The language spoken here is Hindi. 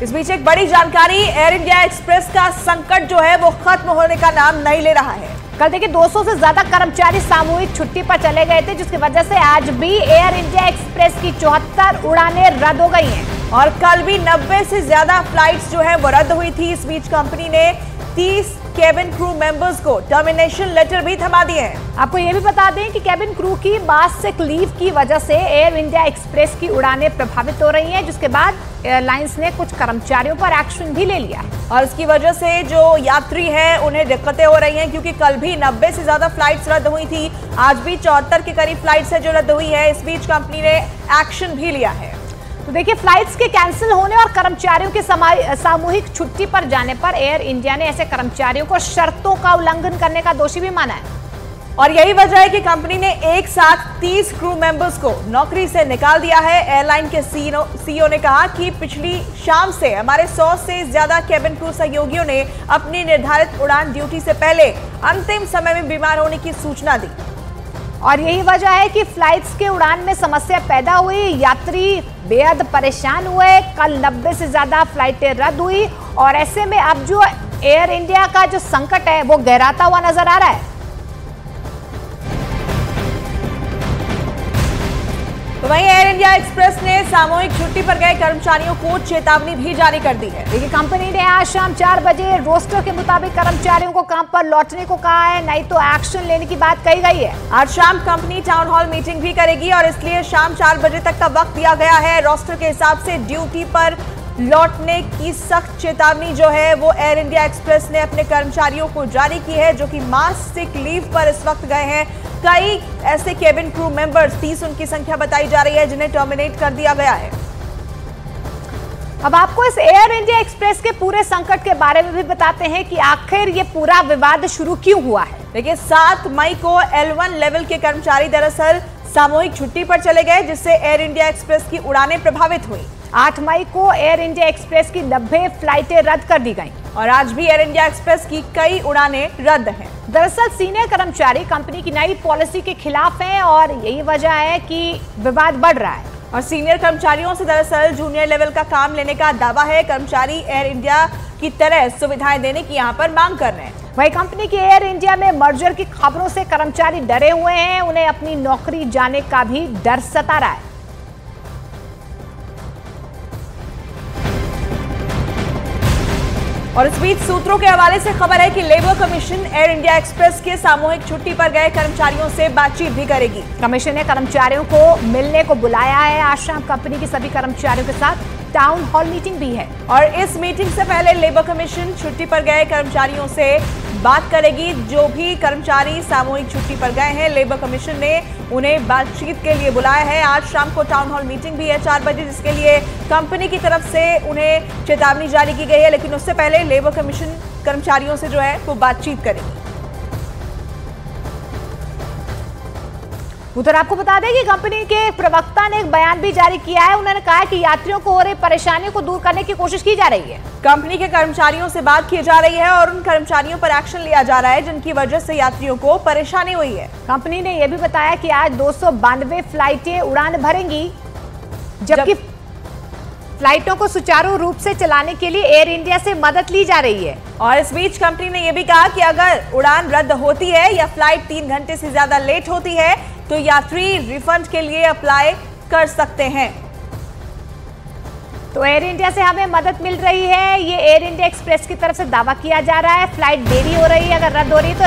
इस बीच एक बड़ी जानकारी, एयर इंडिया एक्सप्रेस का संकट जो है वो खत्म होने का नाम नहीं ले रहा है। कल देखिए 200 से ज्यादा कर्मचारी सामूहिक छुट्टी पर चले गए थे, जिसकी वजह से आज भी एयर इंडिया एक्सप्रेस की 74 उड़ानें रद्द हो गई हैं। और कल भी 90 से ज्यादा फ्लाइट्स जो है वो रद्द हुई थी। इस बीच कंपनी ने 30 केबिन क्रू मेंबर्स को टर्मिनेशन लेटर भी थमा दिए हैं। आपको ये भी बता दें कि केबिन क्रू की मासिक लीव की वजह से एयर इंडिया एक्सप्रेस की उड़ानें प्रभावित हो रही हैं, जिसके बाद एयरलाइंस ने कुछ कर्मचारियों पर एक्शन भी ले लिया है। और इसकी वजह से जो यात्री हैं उन्हें दिक्कतें हो रही हैं, क्योंकि कल भी 90 से ज्यादा फ्लाइट्स रद्द हुई थी। आज भी 74 के करीब फ्लाइट्स है जो रद्द हुई है। इस बीच कंपनी ने एक्शन भी लिया है। तो देखिए, फ्लाइट्स के कैंसिल होने और कर्मचारियों के सामूहिक छुट्टी पर जाने पर एयर इंडिया ने ऐसे कर्मचारियों को शर्तों का उल्लंघन करने का दोषी भी माना है। और यही वजह है कि कंपनी ने एक साथ 30 क्रू मेंबर्स को नौकरी से निकाल दिया है। एयरलाइन के सीईओ ने कहा कि पिछली शाम से हमारे 100 से ज्यादा केबिन क्रू सहयोगियों ने अपनी निर्धारित उड़ान ड्यूटी से पहले अंतिम समय में बीमार होने की सूचना दी। और यही वजह है कि फ्लाइट्स के उड़ान में समस्या पैदा हुई, यात्री बेहद परेशान हुए। कल 90 से ज्यादा फ्लाइटें रद्द हुई और ऐसे में अब जो एयर इंडिया का जो संकट है वो गहराता हुआ नजर आ रहा है। तो वहीं एयर इंडिया एक्सप्रेस ने सामूहिक छुट्टी पर गए कर्मचारियों को चेतावनी भी जारी कर दी है। देखिए, कंपनी ने आज शाम 4 बजे रोस्टर के मुताबिक कर्मचारियों को काम पर लौटने को कहा है, नहीं तो एक्शन लेने की बात कही गई है। आज शाम कंपनी टाउन हॉल मीटिंग भी करेगी और इसलिए शाम 4 बजे तक का वक्त दिया गया है। रोस्टर के हिसाब से ड्यूटी पर लौटने की सख्त चेतावनी जो है वो एयर इंडिया एक्सप्रेस ने अपने कर्मचारियों को जारी की है, जो कि मासिक लीव पर इस वक्त गए हैं। कई ऐसे केबिन क्रू मेंबर्स, 30 उनकी संख्या बताई जा रही है, जिन्हें टर्मिनेट कर दिया गया है। अब आपको इस एयर इंडिया एक्सप्रेस के पूरे संकट के बारे में भी बताते हैं कि आखिर ये पूरा विवाद शुरू क्यों हुआ है। देखिए, 7 मई को L1 लेवल के कर्मचारी दरअसल सामूहिक छुट्टी पर चले गए, जिससे एयर इंडिया एक्सप्रेस की उड़ानें प्रभावित हुई। 8 मई को एयर इंडिया एक्सप्रेस की 90 फ्लाइटें रद्द कर दी गईं और आज भी एयर इंडिया एक्सप्रेस की कई उड़ानें रद्द हैं। दरअसल सीनियर कर्मचारी कंपनी की नई पॉलिसी के खिलाफ हैं और यही वजह है कि विवाद बढ़ रहा है। और सीनियर कर्मचारियों से दरअसल जूनियर लेवल का काम लेने का दावा है। कर्मचारी एयर इंडिया की तरह सुविधाएं देने की यहाँ पर मांग कर रहे हैं। वही कंपनी की एयर इंडिया में मर्जर की खबरों से कर्मचारी डरे हुए हैं, उन्हें अपनी नौकरी जाने का भी डर सता रहा है। और इस बीच सूत्रों के हवाले से खबर है कि labour commission air India express के सामूहिक छुट्टी पर गए कर्मचारियों से बातचीत भी करेगी। कमीशन ने कर्मचारियों को मिलने को बुलाया है। आज शाम कंपनी के सभी कर्मचारियों के साथ टाउन हॉल मीटिंग भी है और इस मीटिंग से पहले लेबर कमीशन छुट्टी पर गए कर्मचारियों से बात करेगी। जो भी कर्मचारी सामूहिक छुट्टी पर गए हैं, लेबर कमीशन ने उन्हें बातचीत के लिए बुलाया है। आज शाम को टाउन हॉल मीटिंग भी है 4 बजे, जिसके लिए कंपनी की तरफ से उन्हें चेतावनी जारी की गई है। लेकिन उससे पहले लेबर कमीशन कर्मचारियों से जो है वो बातचीत करेगी। उधर आपको बता दें कि कंपनी के प्रवक्ता ने एक बयान भी जारी किया है। उन्होंने कहा कि यात्रियों को हो रही परेशानियों को दूर करने की कोशिश की जा रही है। कंपनी के कर्मचारियों से बात की जा रही है और उन कर्मचारियों पर एक्शन लिया जा रहा है जिनकी वजह से यात्रियों को परेशानी हुई है। कंपनी ने यह भी बताया कि आज 292 फ्लाइटें उड़ान भरेंगी, जबकि फ्लाइटों को सुचारू रूप से चलाने के लिए एयर इंडिया से मदद ली जा रही है। और इस बीच कंपनी ने यह भी कहा कि अगर उड़ान रद्द होती है या फ्लाइट 3 घंटे से ज्यादा लेट होती है तो यात्री रिफंड के लिए अप्लाई कर सकते हैं। तो एयर इंडिया से हमें मदद मिल रही है, ये एयर इंडिया एक्सप्रेस की तरफ से दावा किया जा रहा है। फ्लाइट देरी हो रही है, अगर रद्द हो रही है तो